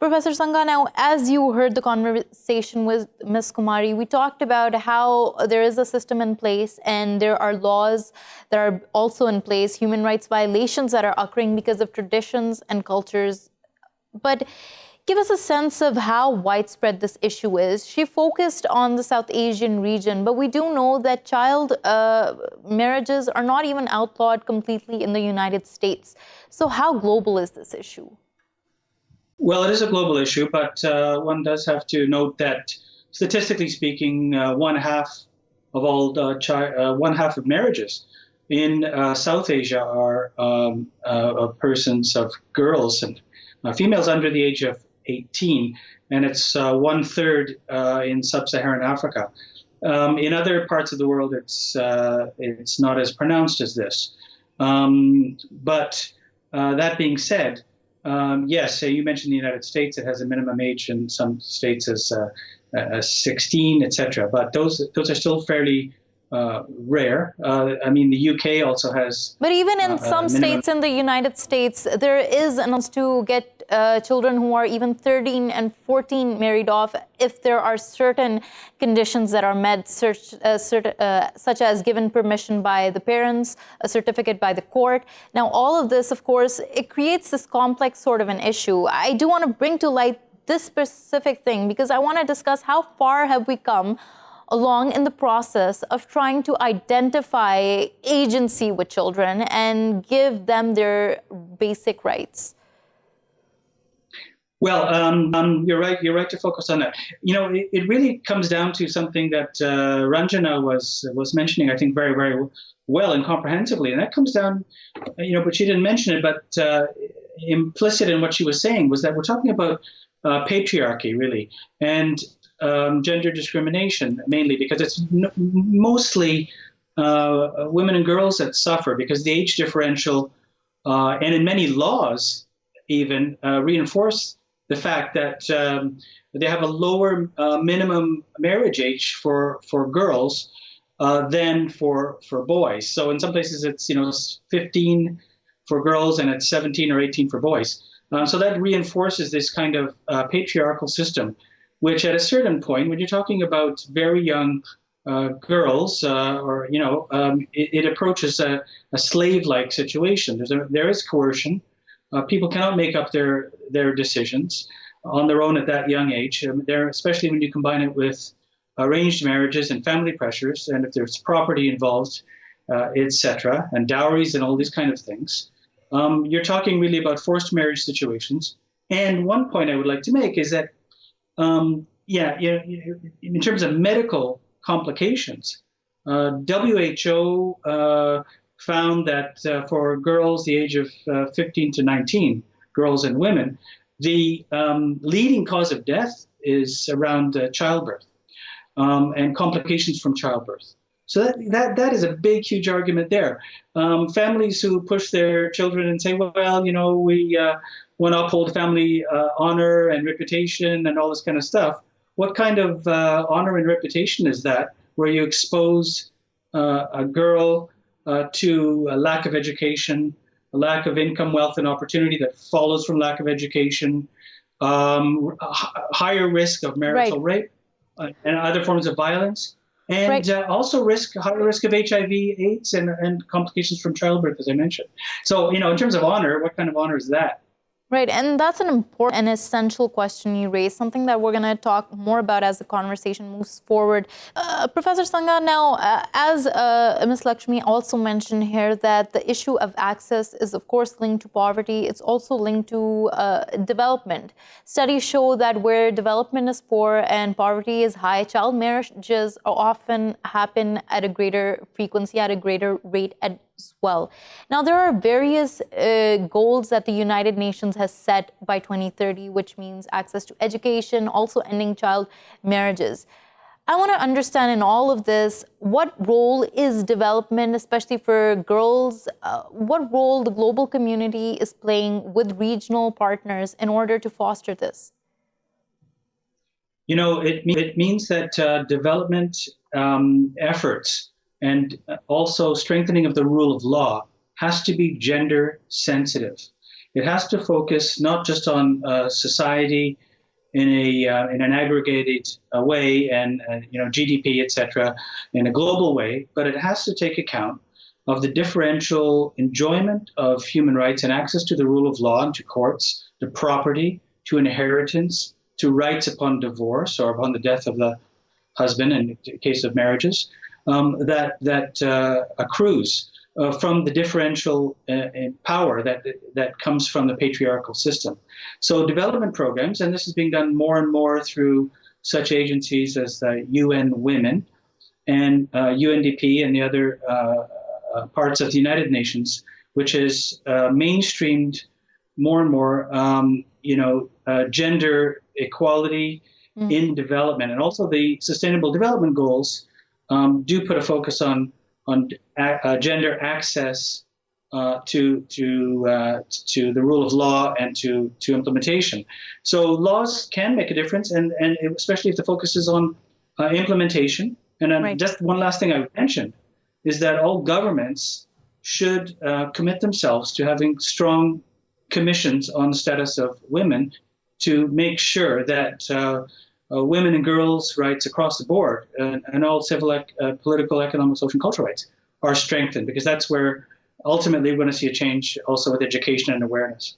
Professor Sunga, now, as you heard the conversation with Ms. Kumari, we talked about how there is a system in place and there are laws that are also in place, human rights violations that are occurring because of traditions and cultures. But give us a sense of how widespread this issue is. She focused on the South Asian region, but we do know that child marriages are not even outlawed completely in the United States. So how global is this issue? Well, it is a global issue, but one does have to note that, statistically speaking, one half of marriages in South Asia are persons of girls and females under the age of 18, and it's 1/3 in sub-Saharan Africa. In other parts of the world, it's not as pronounced as this. But that being said, yes, you mentioned the United States. It has a minimum age in some states as 16, etc. But those are still fairly rare. I mean, the UK also has. But even in some states in the United States, there is an announced to get children who are even 13 and 14 married off if there are certain conditions that are met, such as given permission by the parents, a certificate by the court. Now, all of this, of course, it creates this complex sort of an issue. I do want to bring to light this specific thing because I want to discuss how far have we come along in the process of trying to identify agency with children and give them their basic rights. Well, you're right. You're right to focus on that. You know, it really comes down to something that Ranjana was mentioning, I think, very, very well and comprehensively. And that comes down, but she didn't mention it, but implicit in what she was saying was that we're talking about patriarchy, really, and gender discrimination, mainly because it's mostly women and girls that suffer because the age differential and in many laws even reinforce the fact that they have a lower minimum marriage age for girls than for boys. So in some places it's 15 for girls and it's 17 or 18 for boys. So that reinforces this kind of patriarchal system, which at a certain point, when you're talking about very young girls, it approaches a slave-like situation. There is coercion. People cannot make up their decisions on their own at that young age. Especially when you combine it with arranged marriages and family pressures, and if there's property involved, etc., and dowries and all these kind of things. You're talking really about forced marriage situations. And one point I would like to make is that, in terms of medical complications, WHO found that for girls the age of 15 to 19, girls and women, the leading cause of death is around childbirth and complications from childbirth. So that is a big, huge argument there. Families who push their children and say, well, we want to uphold family honor and reputation and all this kind of stuff. What kind of honor and reputation is that, where you expose a girl to a lack of education, a lack of income, wealth, and opportunity that follows from lack of education, higher risk of marital rape and other forms of violence, and also higher risk of HIV, AIDS, and complications from childbirth, as I mentioned. So, in terms of honor, what kind of honor is that? Right, and that's an important and essential question you raised, something that we're going to talk more about as the conversation moves forward. Professor Sunga, now, as Ms. Lakshmi also mentioned here, that the issue of access is, of course, linked to poverty. It's also linked to development. Studies show that where development is poor and poverty is high, child marriages often happen at a greater frequency, at a greater rate as well. Now, there are various goals that the United Nations has set by 2030, which means access to education, also ending child marriages. I want to understand in all of this, what role is development, especially for girls, what role the global community is playing with regional partners in order to foster this? It means that development efforts and also strengthening of the rule of law has to be gender sensitive. It has to focus not just on society in an aggregated way and GDP, etc., in a global way, but it has to take account of the differential enjoyment of human rights and access to the rule of law and to courts, to property, to inheritance, to rights upon divorce or upon the death of the husband in the case of marriages, that accrues from the differential power that comes from the patriarchal system. So development programs, and this is being done more and more through such agencies as the UN Women and UNDP and the other parts of the United Nations, which is mainstreamed more and more, gender equality in development, and also the Sustainable Development Goals do put a focus on gender access to the rule of law and to implementation. So laws can make a difference, and especially if the focus is on implementation. And Right. just one last thing I mentioned is that all governments should commit themselves to having strong commissions on the status of women to make sure that women and girls' rights across the board and all civil, political, economic, social, and cultural rights are strengthened, because that's where ultimately we're going to see a change also with education and awareness.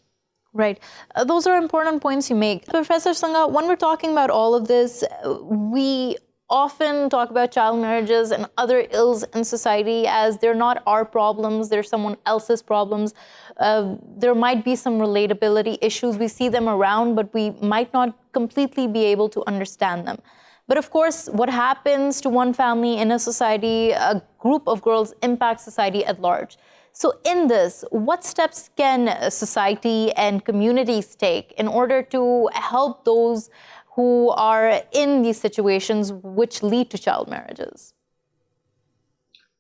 Right. Those are important points you make. Professor Sunga, when we're talking about all of this, we often talk about child marriages and other ills in society as they're not our problems, they're someone else's problems. There might be some relatability issues. We see them around, but we might not completely be able to understand them. But of course, what happens to one family in a society, a group of girls, impacts society at large. So in this, what steps can society and communities take in order to help those who are in these situations which lead to child marriages?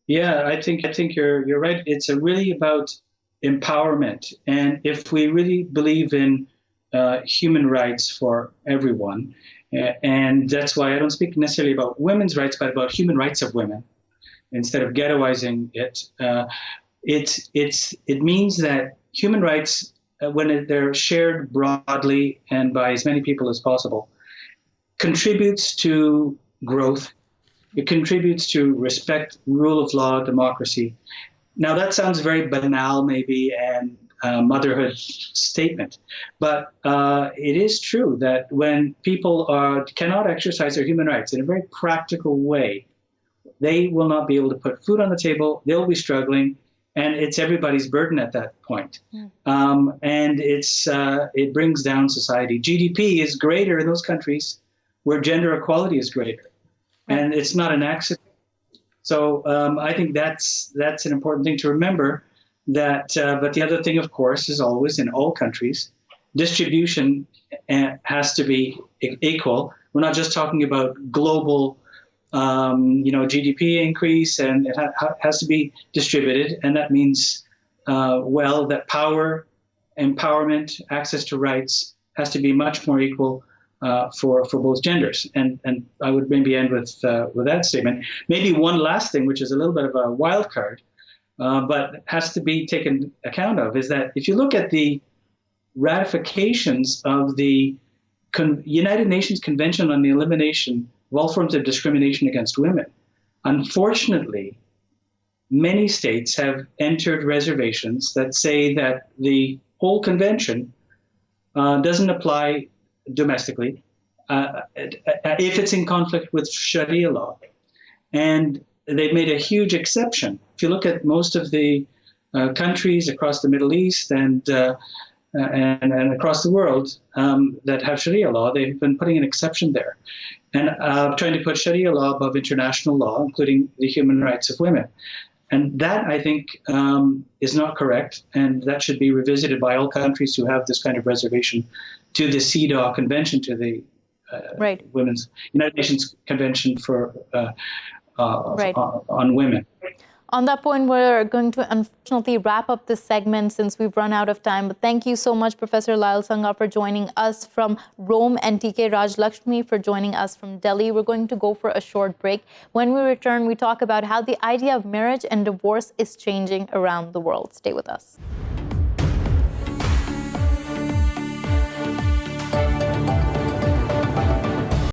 Yeah, I think you're right. It's really about empowerment, and if we really believe in human rights for everyone, and that's why I don't speak necessarily about women's rights, but about human rights of women, instead of ghettoizing it. It means that human rights, when they're shared broadly and by as many people as possible, contributes to growth. It contributes to respect, rule of law, democracy. Now that sounds very banal, maybe, and motherhood statement, but it is true that when people cannot exercise their human rights in a very practical way, they will not be able to put food on the table. They'll be struggling, and it's everybody's burden at that point. And it brings down society. GDP is greater in those countries where gender equality is greater, and it's not an accident. So I think that's an important thing to remember. But the other thing, of course, is always in all countries, distribution has to be equal. We're not just talking about global, GDP increase, and it has to be distributed, and that means that power, empowerment, access to rights has to be much more equal for both genders. And I would maybe end with that statement. Maybe one last thing, which is a little bit of a wild card, but has to be taken account of, is that if you look at the ratifications of the United Nations Convention on the Elimination of All Forms of Discrimination Against Women, unfortunately, many states have entered reservations that say that the whole convention doesn't apply domestically if it's in conflict with Sharia law. And they've made a huge exception. If you look at most of the countries across the Middle East and across the world that have Sharia law, they've been putting an exception there and trying to put Sharia law above international law, including the human rights of women. And that, I think, is not correct, and that should be revisited by all countries who have this kind of reservation to the CEDAW Convention, to the Women's United Nations Convention for on women. On that point, we're going to unfortunately wrap up this segment since we've run out of time. But thank you so much, Professor Lyal Sunga, for joining us from Rome, and TK Raj Lakshmi for joining us from Delhi. We're going to go for a short break. When we return, we talk about how the idea of marriage and divorce is changing around the world. Stay with us.